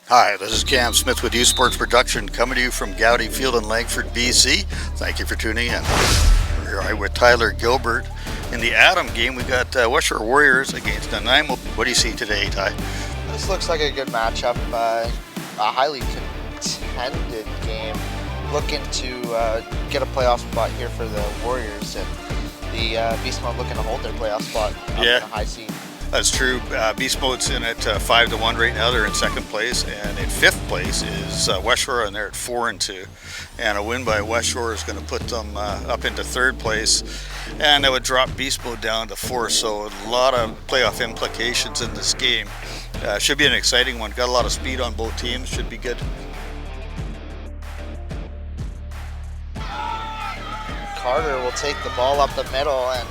Hi, this is Cam Smith with U Sports Production, coming to you from Goudy Field in Langford, BC. Thank you for tuning in. We're here with Tyler Gilbert. In the Adam game, we got Westshore Warriors against Nanaimo. What do you see today, Ty? This looks like a good matchup. A highly contended game. Looking to get a playoff spot here for the Warriors, and the Beast Mode looking to hold their playoff spot up in a high seed. That's true. Beast Mode's in at 5-1 right now. They're in second place, and in fifth place is Westshore, and they're at 4-2. And a win by Westshore is going to put them up into third place, and that would drop Beast Mode down to 4. So a lot of playoff implications in this game. Should be an exciting one. Got a lot of speed on both teams. Should be good. Carter will take the ball up the middle, and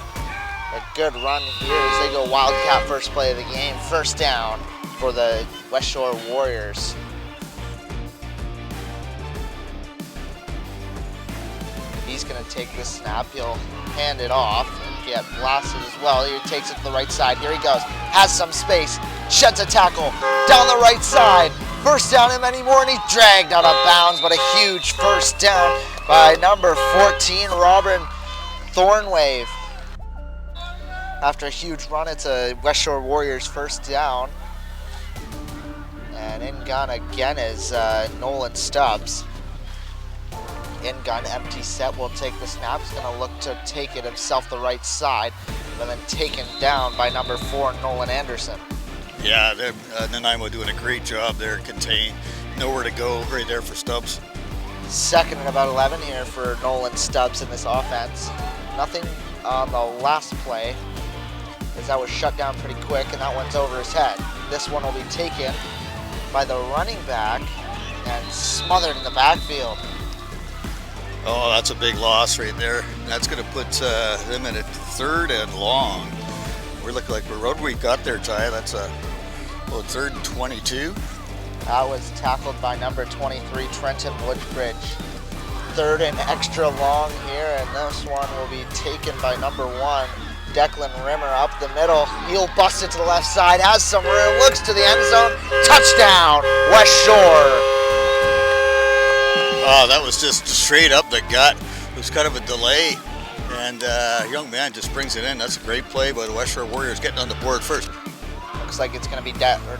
a good run here as they go Wildcat first play of the game. First down for the Westshore Warriors. He's going to take the snap. He'll hand it off and get blasted as well. He takes it to the right side. Here he goes. Has some space. Sheds a tackle down the right side. First down him anymore, and he's dragged out of bounds, but a huge first down by number 14, Robin Thornwave. After a huge run, it's a Westshore Warriors first down. And in gun again is Nolan Stubbs. In gun, empty set, will take the snap. He's going to look to take it himself the right side, but then taken down by number 4, Nolan Anderson. Yeah, Nanaimo doing a great job there, contained. Nowhere to go, right there for Stubbs. Second and about 11 here for Nolan Stubbs in this offense. Nothing on the last play, as that was shut down pretty quick, and that one's over his head. This one will be taken by the running back and smothered in the backfield. Oh, that's a big loss right there. That's going to put them in at 3rd and long. We're looking like what road we got there, Ty. That's a 3rd and 22. That was tackled by number 23, Trenton Woodbridge. 3rd and extra long here, and this one will be taken by number 1, Declan Rimmer up the middle. He'll bust it to the left side, has some room, looks to the end zone. Touchdown, Westshore. Oh, that was just straight up the gut. It was kind of a delay, and young man just brings it in. That's a great play by the Westshore Warriors, getting on the board first. Looks like it's going to be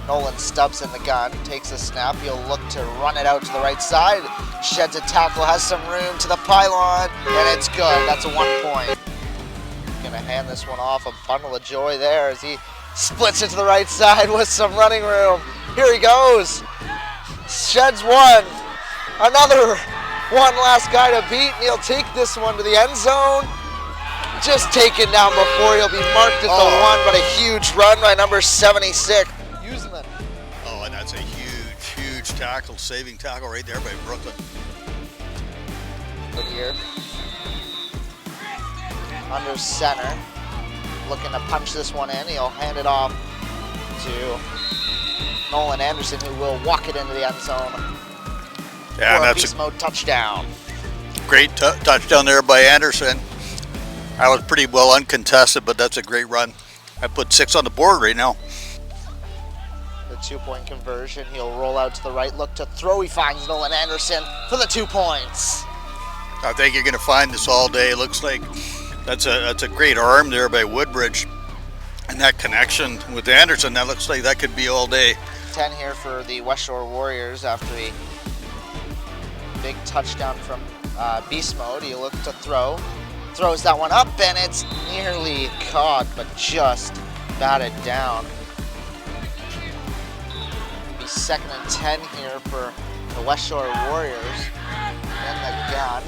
Nolan Stubbs in the gun. Takes a snap. He'll look to run it out to the right side. Sheds a tackle, has some room to the pylon, and it's good. That's a 1 point. Going to hand this one off. A bundle of joy there as he splits it to the right side with some running room. Here he goes. Sheds one. Another one last guy to beat, and he'll take this one to the end zone. Just taken down before he'll be marked at the 1, but a huge run by number 76. Useman. Oh, and that's a huge tackle, saving tackle right there by Brooklyn. Good here. Under center. Looking to punch this one in. He'll hand it off to Nolan Anderson, who will walk it into the end zone. Yeah, for that's a Beast Mode touchdown. Great touchdown there by Anderson. That was pretty well uncontested, but that's a great run. I put 6 on the board right now. The 2-point conversion. He'll roll out to the right, look to throw. He finds Nolan Anderson for the 2 points. I think you're going to find this all day. Looks like that's a great arm there by Woodbridge, and that connection with Anderson. That looks like that could be all day. 10 here for the Westshore Warriors after a big touchdown from Beast Mode. He looked to throw. Throws that one up, and it's nearly caught, but just batted down. It'll be 2nd and 10 here for the Westshore Warriors. In the gun.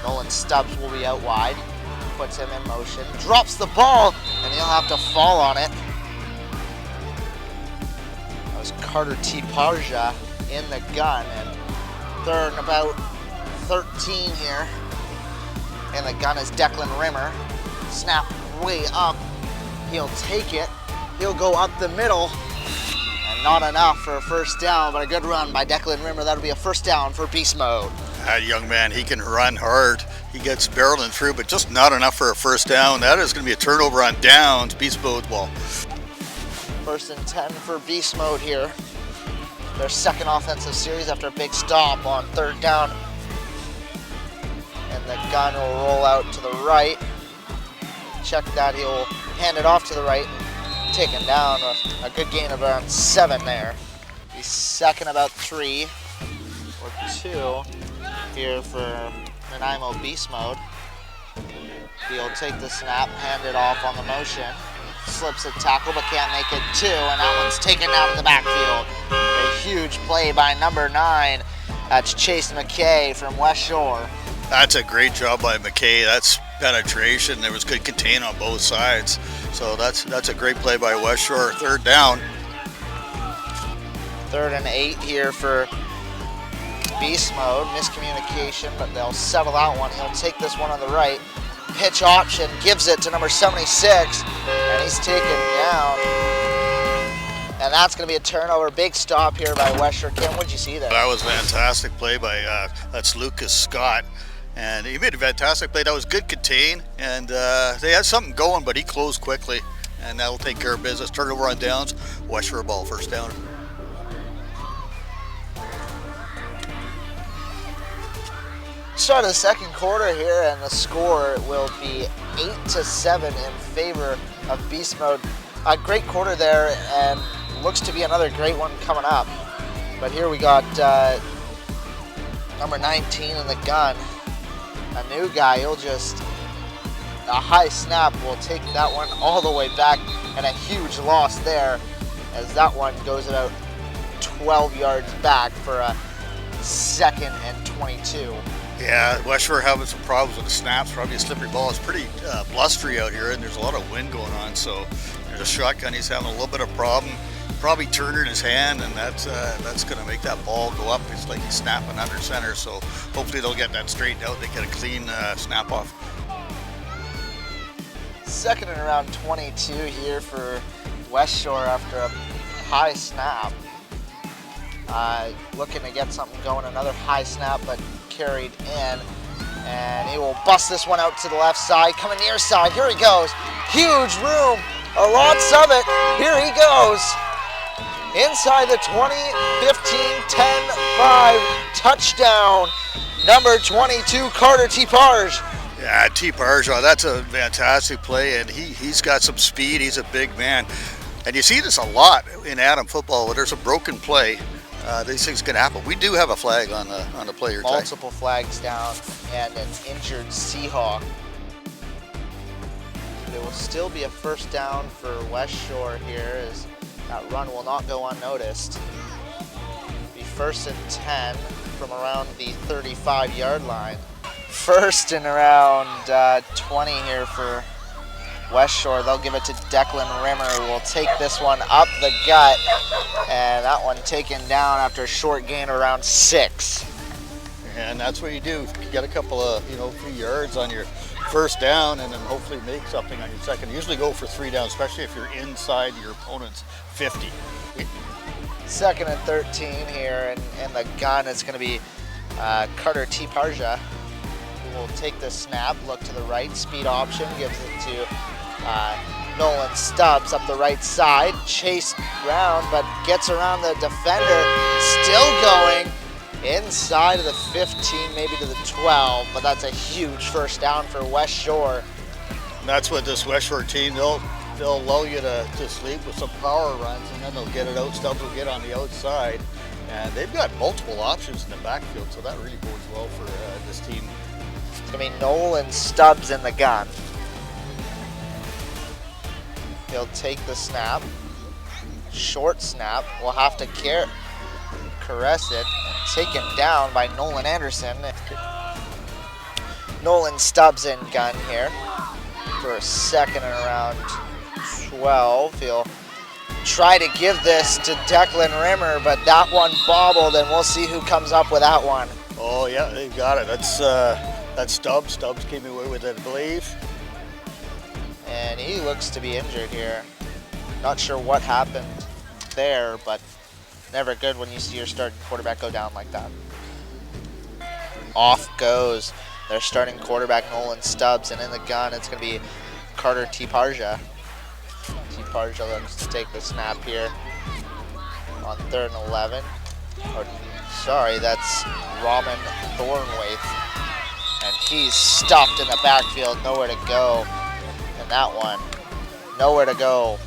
Nolan Stubbs will be out wide. Puts him in motion. Drops the ball, and he'll have to fall on it. That was Carter T. Parja in the gun, and 3rd and about 13 here. And the gun is Declan Rimmer. Snap way up. He'll take it. He'll go up the middle. And not enough for a first down, but a good run by Declan Rimmer. That'll be a first down for Beast Mode. That young man, he can run hard. He gets barreling through, but just not enough for a first down. That is going to be a turnover on downs. Beast Mode ball. First and 10 for Beast Mode here. Their second offensive series after a big stop on third down. And the gun will roll out to the right. Check that, he'll hand it off to the right and taken down. A good gain of around 7 there. He's second about 3 or 2 here for Nanaimo Beast Mode. He'll take the snap, hand it off on the motion. Slips a tackle but can't make it 2, and that one's taken down in the backfield. A huge play by number 9. That's Chase McKay from Westshore. That's a great job by McKay. That's penetration. There was good contain on both sides. So that's a great play by Westshore. Third down. 3rd and 8 here for Beast Mode. Miscommunication, but they'll settle that one. He'll take this one on the right. Pitch option, gives it to number 76, and he's taken down. And that's going to be a turnover. Big stop here by Westshore. Kim, what'd you see there? That was a fantastic play by, that's Lucas Scott. And he made a fantastic play. That was good contain, and they had something going, but he closed quickly, and that'll take care of business. Turnover on downs, Westshore ball, first down. Start of the second quarter here, and the score will be 8-7 in favor of Beast Mode. A great quarter there, and looks to be another great one coming up. But here we got number 19 in the gun. A new guy, he'll just, a high snap will take that one all the way back, and a huge loss there as that one goes about 12 yards back for a 2nd and 22. Yeah, Westshore having some problems with the snaps, probably a slippery ball. It's pretty blustery out here, and there's a lot of wind going on, so there's a shotgun. He's having a little bit of problem. Probably Turner in his hand, and that's going to make that ball go up. It's like he's snapping under center, so hopefully they'll get that straightened out. They get a clean snap off. 2nd and around 22 here for Westshore after a high snap. Looking to get something going. Another high snap, but carried in. And he will bust this one out to the left side. Coming near side. Here he goes. Huge room. Lots of it. Here he goes. Inside the 20, 15, 10, 5. Touchdown. Number 22, Carter T-Parge. Yeah, T-Parge, that's a fantastic play, and he's got some speed. He's a big man. And you see this a lot in Adam football. When there's a broken play, these things can happen. We do have a flag on the player tag. Multiple flags down and an injured Seahawk. There will still be a first down for Westshore here, as that run will not go unnoticed. Be 1st and 10 from around the 35-yard line. 1st and around 20 here for Westshore. They'll give it to Declan Rimmer, who will take this one up the gut, and that one taken down after a short gain around 6. And that's what you do. You get a couple of, few yards on your first down, and then hopefully make something on your second. Usually go for 3 down, especially if you're inside your opponent's 50. 2nd and 13 here, and the gun is going to be Carter T-Parge, who will take the snap, look to the right, speed option, gives it to Nolan Stubbs up the right side, chase round, but gets around the defender, still going inside of the 15, maybe to the 12, but that's a huge first down for Westshore. And that's what this Westshore team, they'll allow you to sleep with some power runs, and then they'll get it out. Stubbs will get on the outside, and they've got multiple options in the backfield, so that really bodes well for this team. It's going to be Nolan Stubbs in the gun. He'll take the snap. Short snap. We'll have to caress it. Taken down by Nolan Anderson. Nolan Stubbs in gun here for a 2nd and around 12. He'll try to give this to Declan Rimmer, but that one bobbled, and we'll see who comes up with that one. Oh yeah, they've got it. That's Stubbs. Stubbs came away with it, I believe. And he looks to be injured here. Not sure what happened there, but never good when you see your starting quarterback go down like that. Off goes their starting quarterback, Nolan Stubbs, and in the gun, it's going to be Carter T-Parge. Parja looks to take the snap here on 3rd and 11. Or, sorry, that's Robin Thornwaith. And he's stopped in the backfield, nowhere to go. And that one, nowhere to go.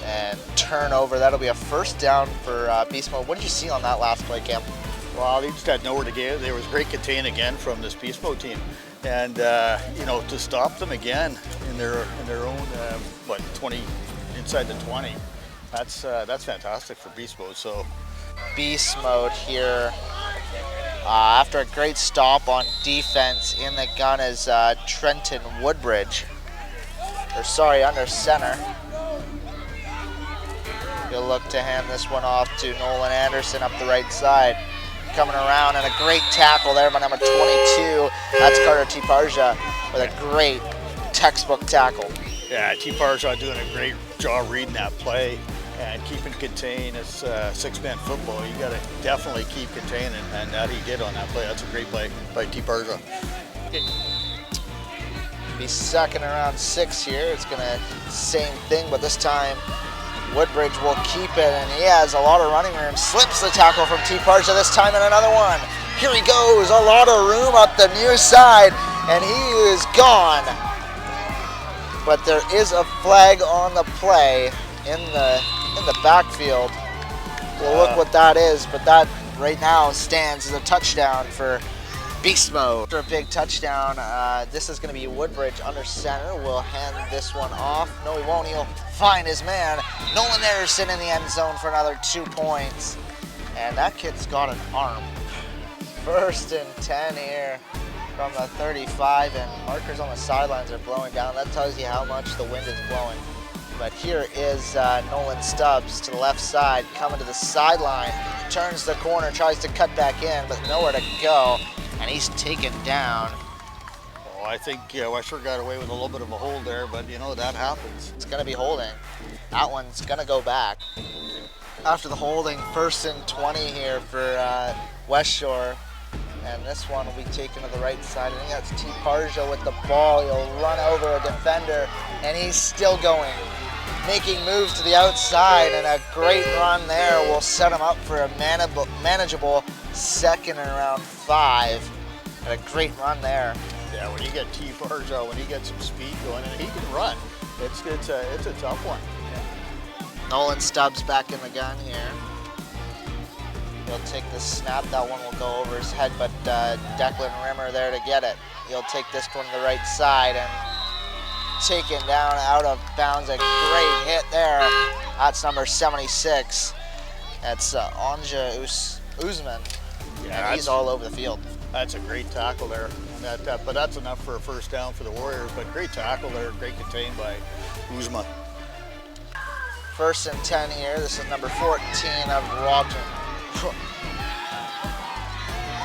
And turnover, that'll be a first down for Beast Mode. What did you see on that last play, Cam? Well, they just had nowhere to go. There was great contain again from this Beast Mode team. And, you know, to stop them again in their own, 20, inside the 20, that's fantastic for Beast Mode. So Beast Mode here. After a great stop on defense, in the gun is Trenton Woodbridge. Or sorry, under center. He'll look to hand this one off to Nolan Anderson up the right side. Coming around, and a great tackle there by number 22. That's Carter T. Parja with a great textbook tackle. yeah, T. Parja doing a great job reading that play and keeping contained. It's six-man football. You got to definitely keep containing, and that he did on that play. That's a great play by T. Parja. Be second around 6 here. It's gonna same thing, but this time Woodbridge will keep it, and he has a lot of running room. Slips the tackle from T. Parja this time, and another one. Here he goes, a lot of room up the near side, and he is gone. But there is a flag on the play in the backfield. We'll look what that is, but that right now stands as a touchdown for Beast Mode. After a big touchdown, this is going to be Woodbridge under center. We'll hand this one off. No, he won't. He'll find his man. Nolan Anderson in the end zone for another 2 points. And that kid's got an arm. 1st and 10 here from the 35, and markers on the sidelines are blowing down. That tells you how much the wind is blowing. But here is Nolan Stubbs to the left side, coming to the sideline, turns the corner, tries to cut back in, but nowhere to go. And he's taken down. Oh, I think Westshore got away with a little bit of a hold there, but you know, that happens. It's going to be holding. That one's going to go back. After the holding, 1st and 20 here for Westshore. And this one will be taken to the right side. I think that's T. Parja with the ball. He'll run over a defender, and he's still going. Making moves to the outside, and a great run there will set him up for a manageable 2nd and around 5. And a great run there. Yeah, when you get T. Parja, when he gets some speed going, and he can run, it's a tough one. Yeah. Nolan Stubbs back in the gun here. He'll take the snap. That one will go over his head, but Declan Rimmer there to get it. He'll take this one to the right side and taken down out of bounds. A great hit there. That's number 76. That's Anja Usman. Yeah, and he's all over the field. That's a great tackle there. And but that's enough for a first down for the Warriors. But great tackle there, great contained by Usman. 1st and 10 here. This is number 14 of Robson.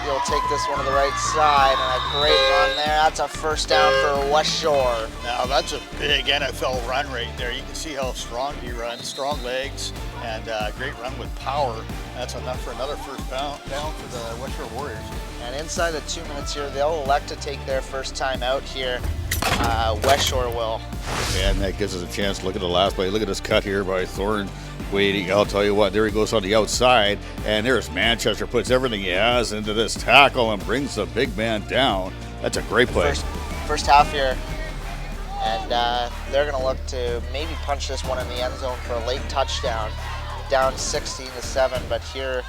He'll take this one to the right side, and a great run there. That's a first down for Westshore. Now that's a big NFL run right there. You can see how strong he runs, strong legs, and great run with power. That's enough for another first down for the Westshore Warriors. And inside the 2 minutes here, they'll elect to take their first time out here. Westshore will. Yeah, and that gives us a chance to look at the last play. Look at this cut here by Thorn. Waiting, I'll tell you what, there he goes on the outside, and there's Manchester, puts everything he has into this tackle and brings the big man down. That's a great play. First half here, and they're going to look to maybe punch this one in the end zone for a late touchdown, down 16-7, but here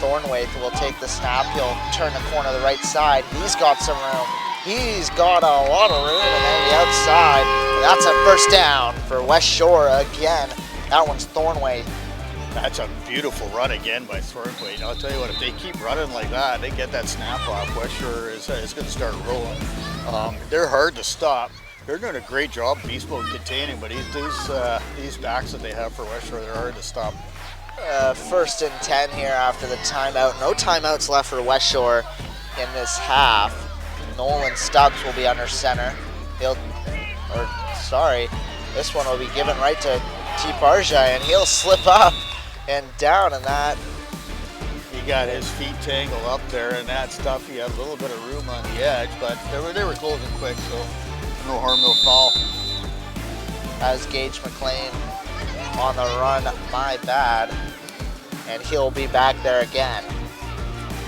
Thornwaith will take the snap. He'll turn the corner to the right side. He's got some room. He's got a lot of room, and then the outside, that's a first down for Westshore again. That one's Thornwaith. That's a beautiful run again by Thornwaith. I'll tell you what, if they keep running like that, they get that snap off, Westshore is going to start rolling. They're hard to stop. They're doing a great job, Beast Mode, containing, but these backs that they have for Westshore, they're hard to stop. 1st and 10 here after the timeout. No timeouts left for Westshore in this half. Nolan Stubbs will be under center. This one will be given right to T. Parja, and he'll slip up and down, and that. He got his feet tangled up there, and that stuff, he had a little bit of room on the edge, but they were closing quick, so no harm, no foul. As Gage McLean on the run, my bad. And he'll be back there again.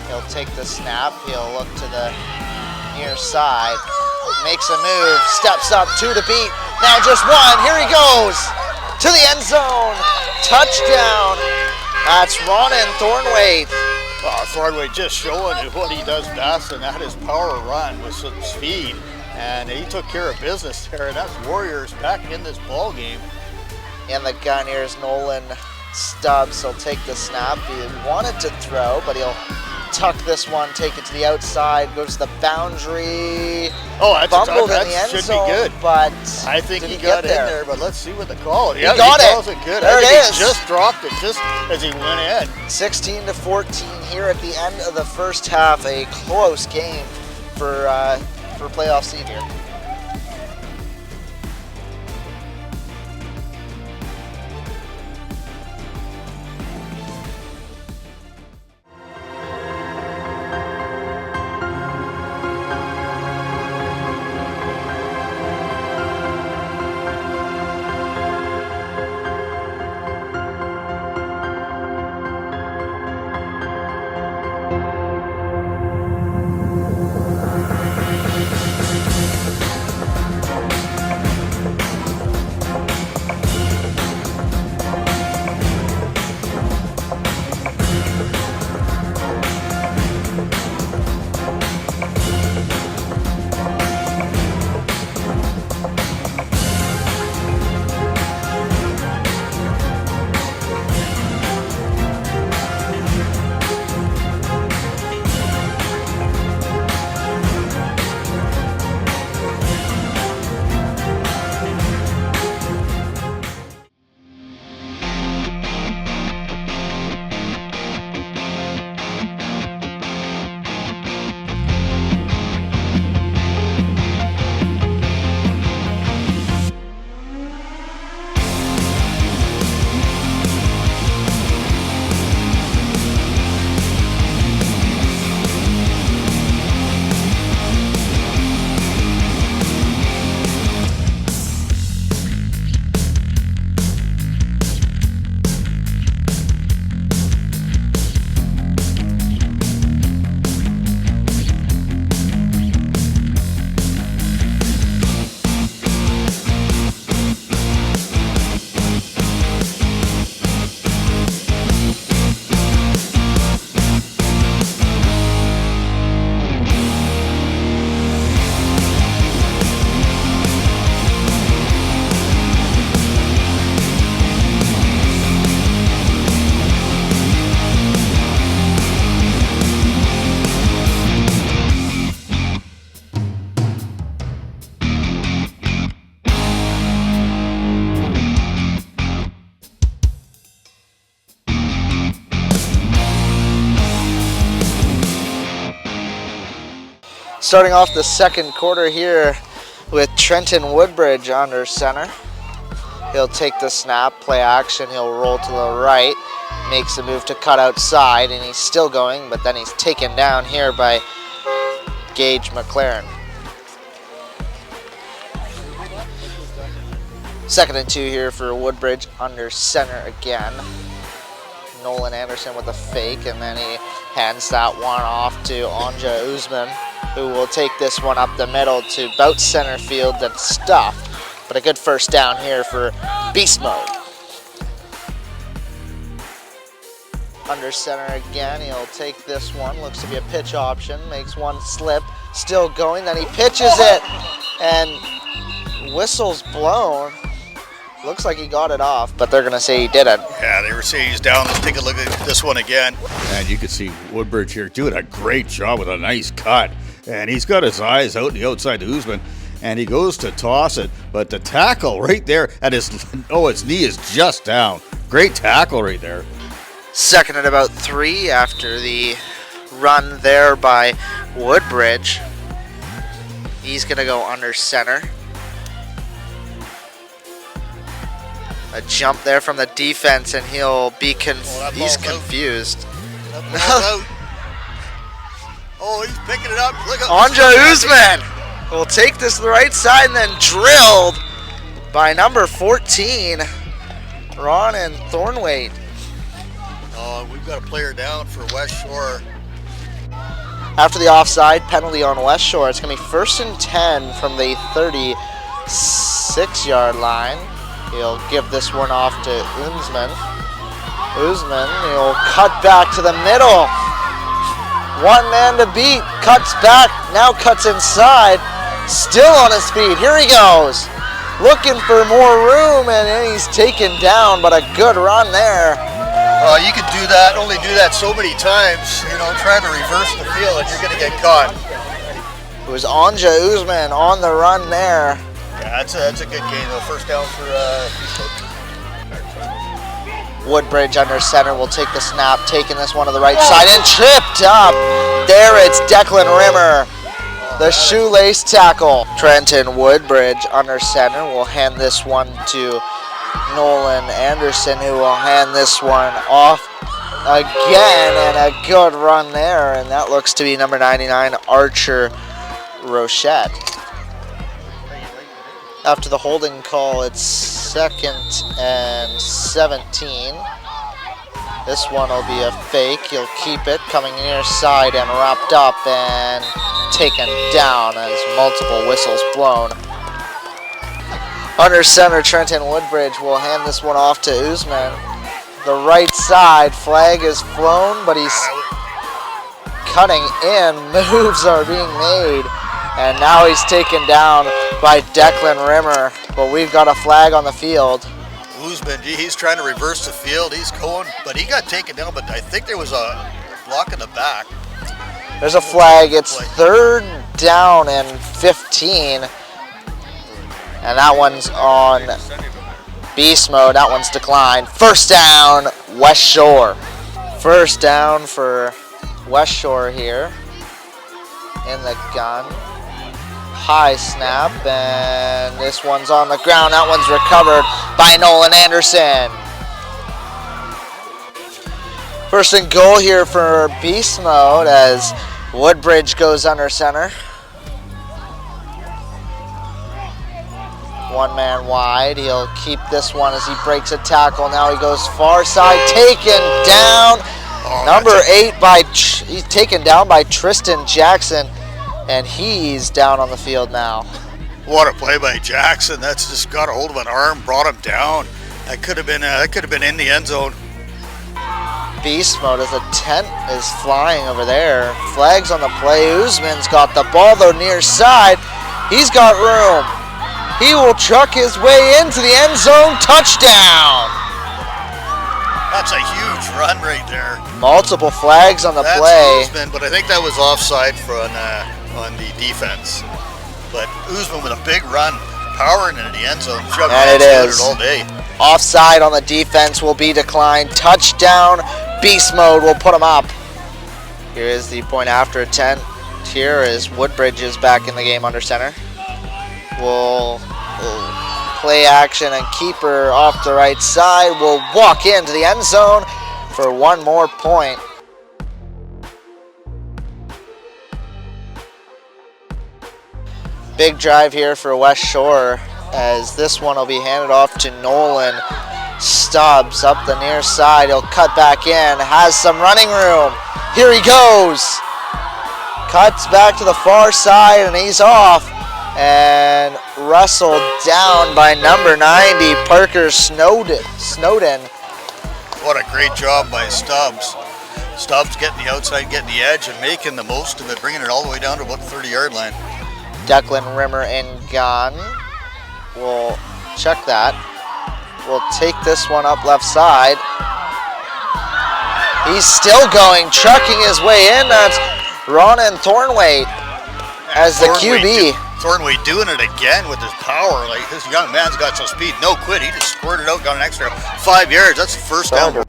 He'll take the snap, he'll look to the near side, makes a move, steps up, 2 to beat, now just 1, here he goes, to the end zone, touchdown, that's Ronan Thornwaite. Well, Thornwaite just showing what he does best, and that is power run with some speed. And he took care of business there, and that's Warriors back in this ball game. In the gun, here's Nolan Stubbs. He'll take the snap. He wanted to throw, but he'll tuck this one, take it to the outside, goes to the boundary. Oh, that's fumbled in the that end should zone, be good. But I think did he got get in there, but let's see what the call is. He got he it. calls it good. There I it think is. He just dropped it just as he went in. 16-14 here at the end of the first half. A close game for playoff seed here. Starting off the second quarter here with Trenton Woodbridge under center. He'll take the snap, play action, he'll roll to the right, makes a move to cut outside, and he's still going, but then he's taken down here by Gage McLaren. 2nd and 2 here for Woodbridge under center again. Nolan Anderson with a fake, and then he hands that one off to Anja Usman, who will take this one up the middle to about center field and stuff. But a good first down here for Beast Mode. Under center again, he'll take this one. Looks to be a pitch option, makes one slip, still going, then he pitches it, and whistle's blown. Looks like he got it off, but they're going to say he didn't. Yeah, they were saying he's down. Let's take a look at this one again. And you can see Woodbridge here doing a great job with a nice cut. And he's got his eyes out the outside to Usman, and he goes to toss it. But the tackle right there at his knee is just down. Great tackle right there. 2nd and about 3 after the run there by Woodbridge. He's going to go under center. A jump there from the defense, and he'll be he's confused. Oh, he's picking it up. Look at Anja Usman will take this to the right side and then drilled by number 14, Ron and Thornweight. We've got a player down for Westshore. After the offside penalty on Westshore, it's going to be 1st and 10 from the 36-yard line. He'll give this one off to Oomsman. Oomsman, he'll cut back to the middle. One man to beat, cuts back, now cuts inside. Still on his feet, here he goes. Looking for more room, and then he's taken down, but a good run there. You could do that, only do that so many times, trying to reverse the field and you're going to get caught. It was Anja Oomsman on the run there. Yeah, that's a good game though. First down for Woodbridge under center will take the snap, taking this one to the right side and tripped up. There it's Declan Rimmer, the shoelace tackle. Trenton Woodbridge under center will hand this one to Nolan Anderson, who will hand this one off again, and a good run there, and that looks to be number 99, Archer Rochette. After the holding call, it's 2nd and 17. This one will be a fake. He'll keep it, coming near side and wrapped up and taken down as multiple whistles blown. Under center, Trenton Woodbridge will hand this one off to Oomsman. The right side, flag is flown, but he's cutting in. Moves are being made, and now he's taken down by Declan Rimmer, but we've got a flag on the field. Oomsman, he's trying to reverse the field. He's going, but he got taken down, but I think there was a block in the back. There's a flag. It's 3rd down and 15. And that one's on beast mode. That one's declined. 1st down, Westshore. 1st down for Westshore here in the gun. High snap, and this one's on the ground. That one's recovered by Nolan Anderson. 1st and goal here for beast mode as Woodbridge goes under center. One man wide. He'll keep this one as he breaks a tackle. Now he goes far side, taken down. Number 8 he's taken down by Tristan Jackson, and he's down on the field now. What a play by Jackson! That's just got a hold of an arm, brought him down. That could have been in the end zone. Beast mode as a tent is flying over there. Flags on the play. Oomsman's got the ball though near side. He's got room. He will truck his way into the end zone. Touchdown! That's a huge run right there. Multiple flags on the play. Oomsman, but I think that was offside on the defense. But Oomsman with a big run, powering into the end zone. And it is. All day. Offside on the defense will be declined. Touchdown. Beast mode will put him up. Here is the point after attempt. Here is Woodbridge is back in the game under center. Will play action and keeper off the right side will walk into the end zone for one more point. Big drive here for Westshore as this one will be handed off to Nolan Stubbs up the near side. He'll cut back in, has some running room. Here he goes. Cuts back to the far side and he's off. And wrestled down by number 90, Parker Snowden. What a great job by Stubbs. Stubbs getting the outside, getting the edge, and making the most of it, bringing it all the way down to about the 30-yard line. Declan Rimmer and Gunn will check that. Will take this one up left side. He's still going, trucking his way in. That's Ronan Thornweight as the QB. Thornweight doing it again with his power. Like, this young man's got some speed. No quit. He just squirted out, got an extra 5 yards. That's the first down.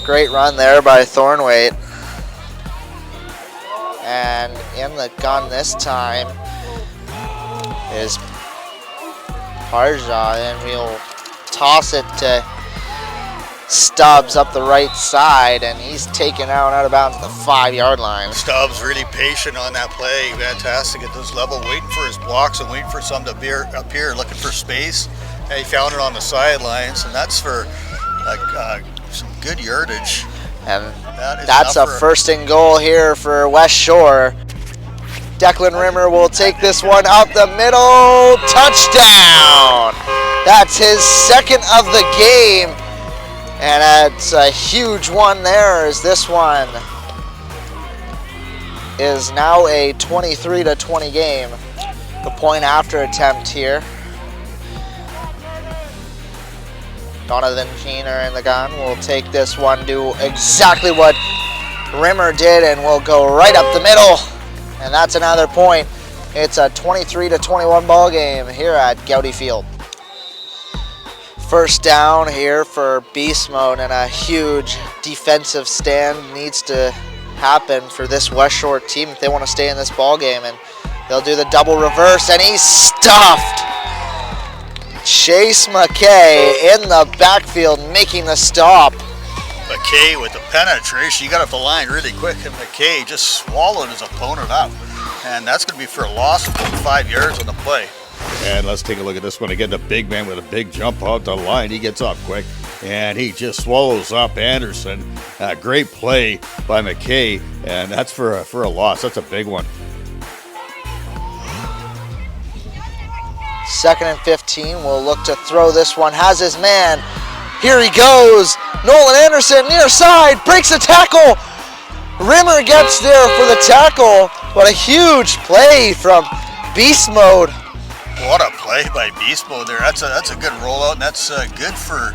Great run there by Thornweight. And in the gun this time is Parja, and we'll toss it to Stubbs up the right side, and he's taken out of bounds at the 5-yard line. Stubbs really patient on that play. Fantastic at this level, waiting for his blocks and waiting for some to appear, looking for space. And he found it on the sidelines, and that's for some good yardage. And That is that's a enough for first and goal here for Westshore. Declan Rimmer will take this one out the middle. Touchdown! That's his second of the game. And that's a huge one there, as this one is now a 23-20 game. The point after attempt here. Donovan Keener in the gun will take this one, do exactly what Rimmer did, and will go right up the middle. And that's another point. It's a 23-21 ball game here at Goudy Field. First down here for Beast Mode, and a huge defensive stand needs to happen for this Westshore team if they want to stay in this ball game. And they'll do the double reverse, and he's stuffed. Chase McKay in the backfield making the stop. McKay with the penetration. He got up the line really quick, and McKay just swallowed his opponent up. And that's going to be for a loss of 5 yards on the play. And let's take a look at this one again. The big man with a big jump out the line. He gets up quick, and he just swallows up Anderson. Great play by McKay, and that's for a loss. That's a big one. 2nd and 15. Will look to throw this one. Has his man. Here he goes. Nolan Anderson near side. Breaks a tackle. Rimmer gets there for the tackle. What a huge play from Beast Mode. What a play by Beast Mode there. That's a good rollout, and that's good for,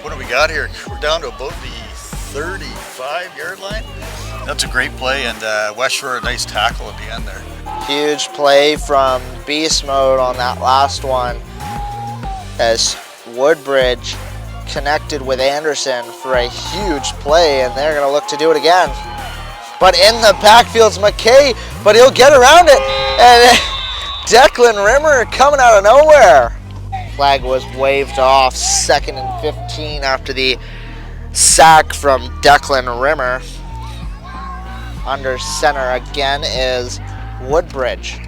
what do we got here? We're down to about the 35-yard line. That's a great play, and Westshore, a nice tackle at the end there. Huge play from Beast Mode on that last one, as Woodbridge connected with Anderson for a huge play, and they're going to look to do it again. But in the backfield's McKay, but he'll get around it, and Declan Rimmer coming out of nowhere. Flag was waved off. 2nd and 15 after the sack from Declan Rimmer. Under center again is Woodbridge.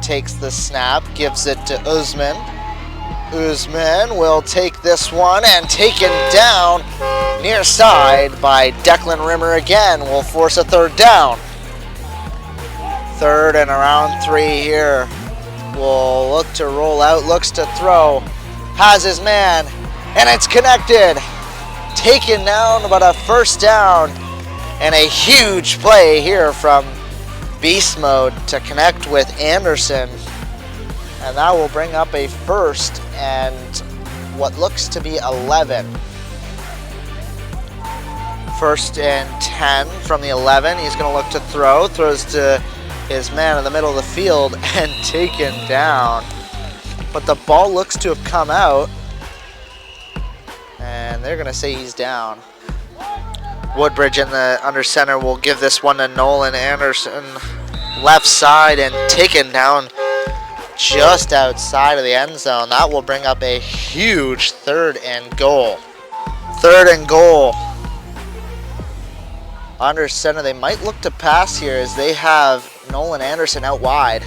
Takes the snap, gives it to Usman. Usman will take this one, and taken down near side by Declan Rimmer again. Will force a 3rd down. 3rd and around 3 here. Will look to roll out, looks to throw. Has his man, and it's connected. Taken down, but a 1st down. And a huge play here from Beast Mode to connect with Anderson. And that will bring up a 1st and what looks to be 11. 1st and 10 from the 11. He's going to look to throw. Throws to his man in the middle of the field and taken down. But the ball looks to have come out. And they're going to say he's down. Woodbridge in the under center will give this one to Nolan Anderson. Left side, and taken down just outside of the end zone. That will bring up a huge 3rd and goal. 3rd and goal. Under center, they might look to pass here as they have Nolan Anderson out wide.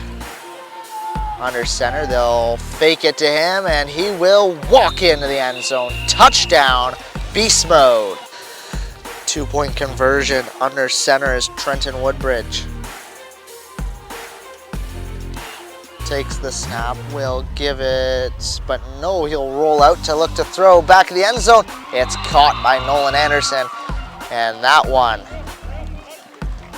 Under center, they'll fake it to him, and he will walk into the end zone. Touchdown, Beast Mode. 2-point conversion. Under center is Trenton Woodbridge. Takes the snap, will give it, but no, he'll roll out to look to throw back in the end zone. It's caught by Nolan Anderson, and that one.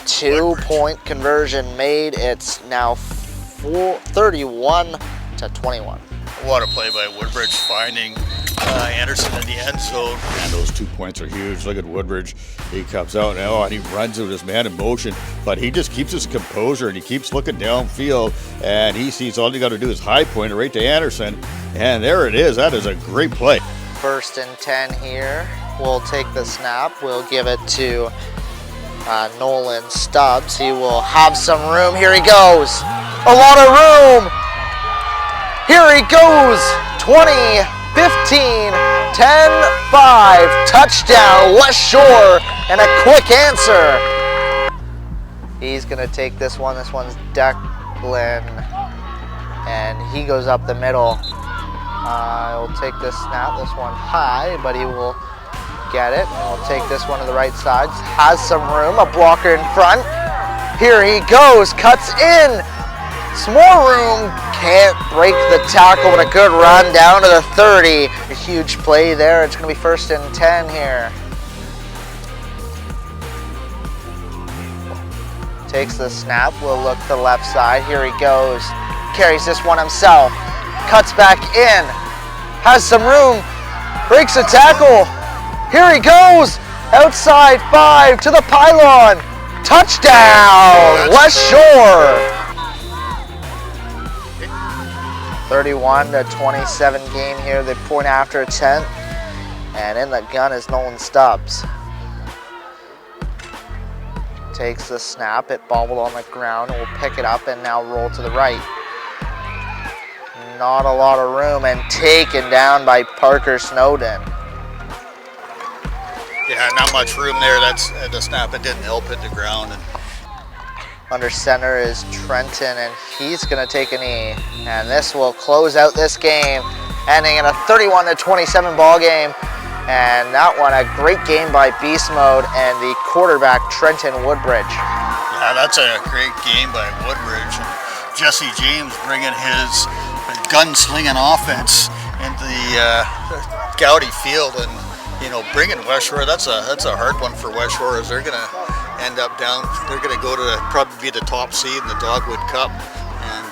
2-point conversion made. It's now 31-21. What a play by Woodbridge, finding Anderson in the end zone. And those 2 points are huge. Look at Woodbridge. He comes out now, and he runs with his man in motion, but he just keeps his composure, and he keeps looking downfield, and he sees all you got to do is high point it right to Anderson, and there it is. That is a great play. 1st and 10 here. We'll take the snap. We'll give it to Nolan Stubbs. He will have some room. Here he goes. A lot of room. Here he goes. 20, 15, 10-5. Touchdown, Westshore, and a quick answer. He's going to take this one. This one's Declan, and he goes up the middle. He'll take this snap, this one high, but he will get it. And we'll take this one to the right side. Has some room, a blocker in front. Here he goes, cuts in. Some more room, can't break the tackle, but a good run down to the 30. A huge play there. It's going to be 1st and 10 here. Takes the snap, will look to the left side. Here he goes, carries this one himself. Cuts back in, has some room, breaks a tackle. Here he goes, outside 5 to the pylon. Touchdown, Westshore. 31-27 game here. They point after a 10th. And in the gun is Nolan Stubbs. Takes the snap, it bobbled on the ground, and will pick it up and now roll to the right. Not a lot of room, and taken down by Parker Snowden. Yeah, not much room there. That's the snap. It didn't help hit the ground. And under center is Trenton, and he's going to take a knee. And this will close out this game, ending in a 31-27 ball game. And that one, a great game by Beast Mode and the quarterback, Trenton Woodbridge. yeah, that's a great game by Woodbridge. Jesse James bringing his gun-slinging offense into the Goudy field, and bringing Westshore. That's a hard one for Westshore, as they're going to end up down. They're going to go to probably be the top seed in the Dogwood Cup, and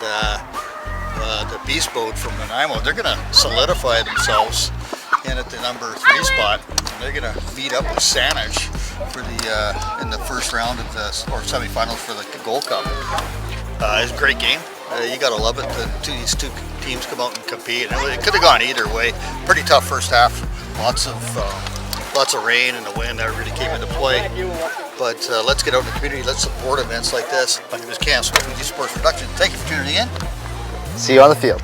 the Beast Mode from Nanaimo. They're going to solidify themselves in at the number 3 spot. They're going to meet up with Saanich for the in the first round of the semifinals for the Gold Cup. It's a great game. You got to love it. These two teams come out and compete. And it could have gone either way. Pretty tough first half. Lots of rain and the wind that really came into play. But let's get out in the community. Let's support events like this. My name is Cam Smith with Youth Sports Production. Thank you for tuning in. See you on the field.